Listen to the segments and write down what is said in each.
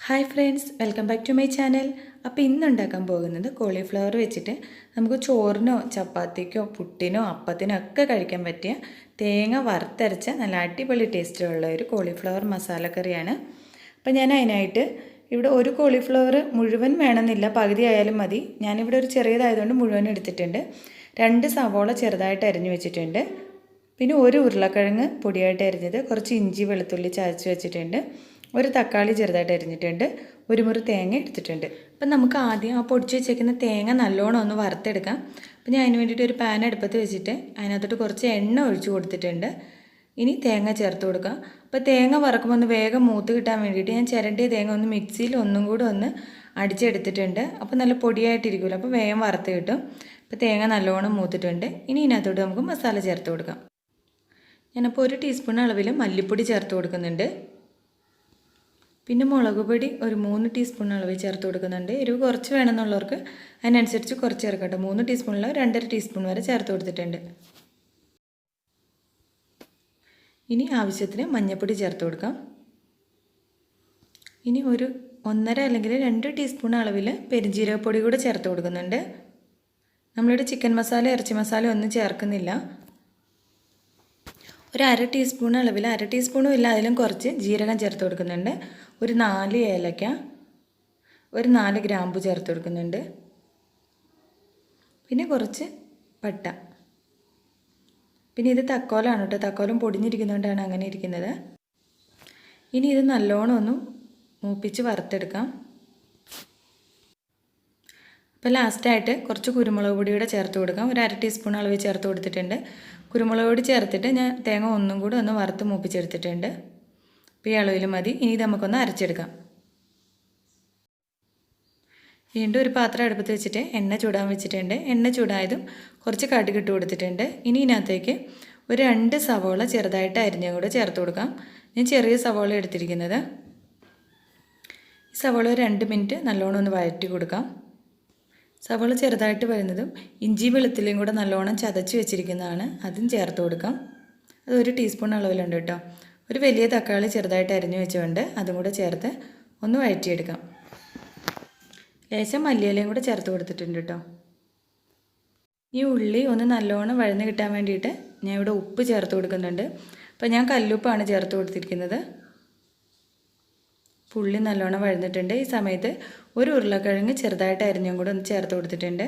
Hi friends, welcome back to my channel. അപ്പോൾ ഇന്ന് ഉണ്ടാക്കാൻ പോകുന്നത് കോളിഫ്ലവർ വെച്ചിട്ട് നമുക്ക് ചോറിനോ ചപ്പാത്തിക്കോ പുട്ടിനോ അപ്പത്തിനോ ഒക്കെ കഴിക്കാൻ പറ്റിയ തേങ്ങ വറുത്തരച്ച നല്ല അടിപൊളി ടേസ്റ്റുള്ള ഒരു കോളിഫ്ലവർ മസാലക്കറിയാണ്. അപ്പോൾ ഞാൻ അതിനായിട്ട് ഇവിടെ ഒരു കോളിഫ്ലവർ മുഴുവൻ വേണമെന്നില്ല, പകുതി ആയാലും മതി. ഞാനിവിടെ ഒരു ചെറിയതായതുകൊണ്ട് മുഴുവൻ എടുത്തിട്ടുണ്ട്. 2 സവോള ചെറുതായിട്ട് അരിഞ്ഞു വെച്ചിട്ടുണ്ട്. പിന്നെ ഒരു ഉരുളക്കിഴങ്ങ് പൊടിയായിട്ട് അരിഞ്ഞത്, കുറച്ച് ഇഞ്ചി വെളുത്തുള്ളി ചതച്ച് വെച്ചിട്ടുണ്ട്, ഒരു തക്കാളി ചെറുതായിട്ട് അരിഞ്ഞിട്ടുണ്ട്, ഒരു മുറി തേങ്ങ എടുത്തിട്ടുണ്ട്. അപ്പം നമുക്ക് ആദ്യം ആ പൊടിച്ച് വെച്ചേക്കുന്ന തേങ്ങ നല്ലോണം ഒന്ന് വറുത്തെടുക്കാം. അപ്പം ഞാൻ അതിന് വേണ്ടിയിട്ട് ഒരു പാൻ അടുപ്പത്ത് വെച്ചിട്ട് അതിനകത്തോട്ട് കുറച്ച് എണ്ണ ഒഴിച്ച് കൊടുത്തിട്ടുണ്ട്. ഇനി തേങ്ങ ചേർത്ത് കൊടുക്കാം. അപ്പോൾ തേങ്ങ വറക്കുമ്പോൾ ഒന്ന് വേഗം മൂത്ത് കിട്ടാൻ വേണ്ടിയിട്ട് ഞാൻ ചിരണ്ടിയ തേങ്ങ ഒന്ന് മിക്സിയിൽ ഒന്നും കൂടി ഒന്ന് അടിച്ചെടുത്തിട്ടുണ്ട്. അപ്പോൾ നല്ല പൊടിയായിട്ടിരിക്കുമല്ലോ, അപ്പോൾ വേഗം വറുത്ത് കിട്ടും. അപ്പോൾ തേങ്ങ നല്ലോണം മൂത്തിട്ടുണ്ട്. ഇനി ഇതിനകത്തോട്ട് നമുക്ക് മസാല ചേർത്ത് കൊടുക്കാം. ഞാനപ്പോൾ 1 ടീസ്പൂൺ അളവിൽ മല്ലിപ്പൊടി ചേർത്ത് കൊടുക്കുന്നുണ്ട്. പിന്നെ മുളക് പൊടി ഒരു 3 ടീസ്പൂൺ അളവിൽ ചേർത്ത് കൊടുക്കുന്നുണ്ട്. എരിവ് കുറച്ച് വേണമെന്നുള്ളവർക്ക് അതിനനുസരിച്ച് കുറച്ച് ചേർക്കട്ടെ. 3 ടീസ്പൂണിൽ 2.5 ടീസ്പൂൺ വരെ ചേർത്ത് കൊടുത്തിട്ടുണ്ട്. ഇനി ആവശ്യത്തിന് മഞ്ഞൾപ്പൊടി ചേർത്ത് കൊടുക്കാം. ഇനി ഒരു 1.5 അല്ലെങ്കിൽ 2 ടീസ്പൂൺ അളവിൽ പെരുംജീരകപ്പൊടി കൂടെ ചേർത്ത് കൊടുക്കുന്നുണ്ട്. നമ്മളിവിടെ ചിക്കൻ മസാല ഇറച്ചി മസാല ഒന്നും ചേർക്കുന്നില്ല. ഒരു 1/2 ടീസ്പൂൺ അളവിൽ, 1/2 ടീസ്പൂണും ഇല്ല അതിലും കുറച്ച് ജീരകം ചേർത്ത് കൊടുക്കുന്നുണ്ട്. ഒരു 4 ഏലക്ക, ഒരു 4 ഗ്രാമ്പു ചേർത്ത് കൊടുക്കുന്നുണ്ട്. പിന്നെ കുറച്ച് പട്ട. പിന്നെ ഇത് തക്കോലാണ് കേട്ടോ, തക്കോലം പൊടിഞ്ഞിരിക്കുന്നതുകൊണ്ടാണ് അങ്ങനെ ഇരിക്കുന്നത്. ഇനി ഇത് നല്ലോണം ഒന്ന് മൂപ്പിച്ച് വറുത്തെടുക്കാം. അപ്പോൾ ലാസ്റ്റായിട്ട് കുറച്ച് കുരുമുളക് പൊടി കൂടെ ചേർത്ത് കൊടുക്കാം. ഒരു 1/2 ടീസ്പൂൺ അളവിൽ ചേർത്ത് കൊടുത്തിട്ടുണ്ട്. കുരുമുളക് പൊടി ചേർത്തിട്ട് ഞാൻ തേങ്ങ ഒന്നും കൂടി ഒന്ന് വറുത്ത് മൂപ്പിച്ചെടുത്തിട്ടുണ്ട്. അപ്പോൾ ഈ അളവിൽ മതി. ഇനി ഇത് നമുക്കൊന്ന് അരച്ചെടുക്കാം. വീണ്ടും ഒരു പാത്രം അടുപ്പത്ത് വെച്ചിട്ട് എണ്ണ ചൂടാൻ വെച്ചിട്ടുണ്ട്. എണ്ണ ചൂടായതും കുറച്ച് കടുക് ഇട്ട് കൊടുത്തിട്ടുണ്ട്. ഇനി ഇതിനകത്തേക്ക് ഒരു 2 സവോള ചെറുതായിട്ട് അരിഞ്ഞും കൂടെ ചേർത്ത് കൊടുക്കാം. ഞാൻ ചെറിയ സവോള എടുത്തിരിക്കുന്നത്. ഈ സവോള ഒരു 2 മിനിറ്റ് നല്ലോണം ഒന്ന് വഴറ്റി കൊടുക്കാം. സവോള ചെറുതായിട്ട് വരുന്നതും ഇഞ്ചി വെളുത്തുള്ളിയും കൂടെ നല്ലോണം ചതച്ച് വെച്ചിരിക്കുന്നതാണ്, അതും ചേർത്ത് കൊടുക്കാം. അത് 1 ടീസ്പൂൺ അളവിലുണ്ട് കേട്ടോ. ഒരു വലിയ തക്കാളി ചെറുതായിട്ട് അരിഞ്ഞു വെച്ചുകൊണ്ട് അതും കൂടെ ചേർത്ത് ഒന്ന് വഴറ്റിയെടുക്കാം. ലേശം മല്ലിയിലയും കൂടെ ചേർത്ത് കൊടുത്തിട്ടുണ്ട് കേട്ടോ. ഈ ഉള്ളി ഒന്ന് നല്ലോണം വഴന്ന് കിട്ടാൻ വേണ്ടിയിട്ട് ഞാൻ ഇവിടെ ഉപ്പ് ചേർത്ത് കൊടുക്കുന്നുണ്ട്. അപ്പോൾ ഞാൻ കല്ലുപ്പാണ് ചേർത്ത് കൊടുത്തിരിക്കുന്നത്. ഉള്ളി നല്ലോണം വഴന്നിട്ടുണ്ട്. ഈ സമയത്ത് ഒരു ഉരുളക്കിഴങ്ങ് ചെറുതായിട്ട് അരിഞ്ഞും കൂടെ ഒന്ന് ചേർത്ത് കൊടുത്തിട്ടുണ്ട്.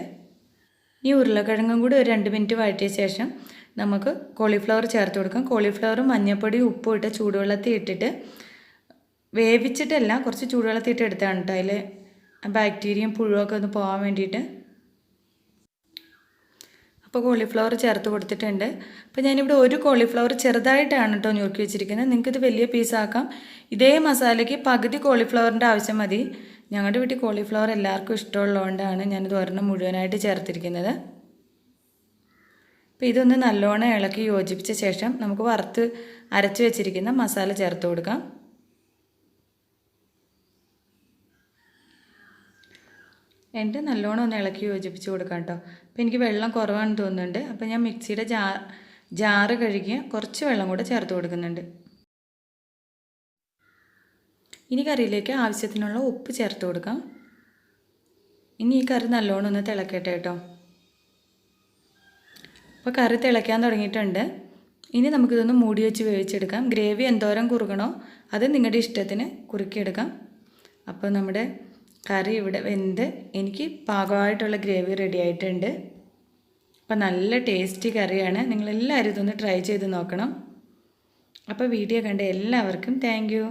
ഈ ഉരുളക്കിഴങ്ങും കൂടി ഒരു 2 മിനിറ്റ് വഴറ്റിയ ശേഷം നമുക്ക് കോളിഫ്ലവർ ചേർത്ത് കൊടുക്കാം. കോളിഫ്ലവറും മഞ്ഞൾപ്പൊടിയും ഉപ്പും ഇട്ട് ചൂടുവെള്ളത്തിൽ ഇട്ടിട്ട് വേവിച്ചിട്ടല്ല, കുറച്ച് ചൂടുവെള്ളത്തിൽ ഇട്ട് എടുത്താണ് കേട്ടോ. അതിൽ ബാക്ടീരിയയും പുഴുവൊക്കെ ഒന്ന് പോകാൻ വേണ്ടിയിട്ട്. അപ്പോൾ കോളിഫ്ലവർ ചേർത്ത് കൊടുത്തിട്ടുണ്ട്. അപ്പോൾ ഞാനിവിടെ ഒരു കോളിഫ്ലവർ ചെറുതായിട്ടാണ് കേട്ടോ ഞുറുക്കി വെച്ചിരിക്കുന്നത്. നിങ്ങൾക്കിത് വലിയ പീസാക്കാം. ഇതേ മസാലയ്ക്ക് പകുതി കോളിഫ്ലവറിൻ്റെ ആവശ്യം മതി. ഞങ്ങളുടെ വീട്ടിൽ കോളിഫ്ലവർ എല്ലാവർക്കും ഇഷ്ടമുള്ളതുകൊണ്ടാണ് ഞാനിത് ഒരെണ്ണം മുഴുവനായിട്ട് ചേർത്തിരിക്കുന്നത്. അപ്പോൾ ഇതൊന്ന് നല്ലോണം ഇളക്കി യോജിപ്പിച്ച ശേഷം നമുക്ക് വറുത്ത് അരച്ച് വെച്ചിരിക്കുന്ന മസാല ചേർത്ത് കൊടുക്കാം. എന്നിട്ട് നല്ലോണം ഒന്ന് ഇളക്കി യോജിപ്പിച്ച് കൊടുക്കാം കേട്ടോ. അപ്പോൾ എനിക്ക് വെള്ളം കുറവാണെന്ന് തോന്നുന്നുണ്ട്. അപ്പോൾ ഞാൻ മിക്സിയുടെ ജാറ് കഴുകിയ കുറച്ച് വെള്ളം കൂടെ ചേർത്ത് കൊടുക്കുന്നുണ്ട്. ഇനി കറിയിലേക്ക് ആവശ്യത്തിനുള്ള ഉപ്പ് ചേർത്ത് കൊടുക്കാം. ഇനി ഈ കറി നല്ലോണം ഒന്ന് തിളക്കട്ടെ കേട്ടോ. അപ്പോൾ കറി തിളയ്ക്കാൻ തുടങ്ങിയിട്ടുണ്ട്. ഇനി നമുക്കിതൊന്ന് മൂടി വെച്ച് വേവിച്ചെടുക്കാം. ഗ്രേവി എന്തോരം കുറുകണോ അത് നിങ്ങളുടെ ഇഷ്ടത്തിന് കുറുക്കിയെടുക്കാം. അപ്പോൾ നമ്മുടെ കറി ഇവിടെ വെന്ത് എനിക്ക് പാകമായിട്ടുള്ള ഗ്രേവി റെഡി ആയിട്ടുണ്ട്. അപ്പോൾ നല്ല ടേസ്റ്റി കറിയാണ്. നിങ്ങളെല്ലാവരും ഇതൊന്ന് ട്രൈ ചെയ്ത് നോക്കണം. അപ്പോൾ വീഡിയോ കണ്ട എല്ലാവർക്കും താങ്ക് യു.